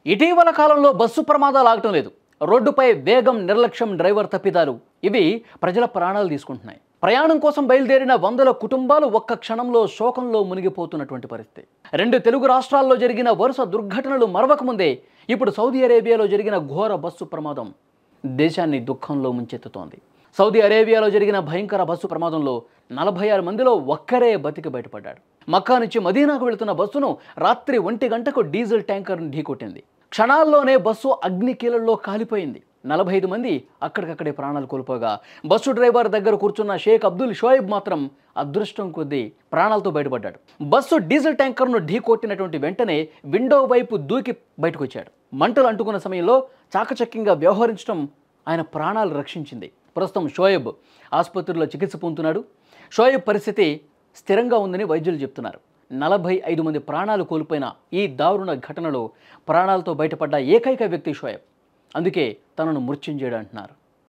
ఇటీవల కాలంలో బస్సు ప్రమాదాలు ఆగటం లేదు. రోడ్డుపై వేగం, నిర్లక్ష్యం, డ్రైవర్ తప్పిదాలు ఇవి ప్రజల ప్రాణాలు తీసుకుంటున్నాయి. ప్రయాణం కోసం బయలుదేరిన వందల కుటుంబాలు ఒక్క క్షణంలో శోకంలో మునిగిపోతున్నటువంటి పరిస్థితి. 2 తెలుగు రాష్ట్రాల్లో జరిగిన వరుస దుర్ఘటనలు మరవకముందే ఇప్పుడు సౌదీ అరేబియాలో జరిగిన ఘోర బస్సు ప్రమాదం దేశాన్ని దుఃఖంలో ముంచెత్తుతోంది. సౌదీ అరేబియాలో జరిగిన భయంకర బస్సు ప్రమాదంలో 46 మందిలో ఒక్కరే బతికి బయటపడ్డాడు. మక్కా నుంచి మదీనాకు వెళుతున్న బస్సును రాత్రి 1 గంటకు డీజిల్ ట్యాంకర్ను ఢీకొట్టింది. క్షణాల్లోనే బస్సు అగ్నికీలల్లో కాలిపోయింది. 45 మంది అక్కడికక్కడే ప్రాణాలు కోల్పోగా బస్సు డ్రైవర్ దగ్గర కూర్చున్న షేక్ అబ్దుల్ షోయబ్ మాత్రం అదృష్టం కొద్దీ ప్రాణాలతో బయటపడ్డాడు. బస్సు డీజిల్ ట్యాంకర్ను ఢీకొట్టినటువంటి వెంటనే విండో వైపు దూకి బయటకు వచ్చాడు. మంటలు అంటుకున్న సమయంలో చాకచక్యంగా వ్యవహరించడం ఆయన ప్రాణాలు రక్షించింది. ప్రస్తుతం షోయబ్ ఆసుపత్రిలో చికిత్స పొందుతున్నాడు. షోయబ్ పరిస్థితి స్థిరంగా ఉందని వైద్యులు చెప్తున్నారు. 45 మంది ప్రాణాలు కోల్పోయిన ఈ దారుణ ఘటనలో ప్రాణాలతో బయటపడ్డ ఏకైక వ్యక్తి షోయబ్. అందుకే తనను మృత్యుంజయుడు అంటున్నారు.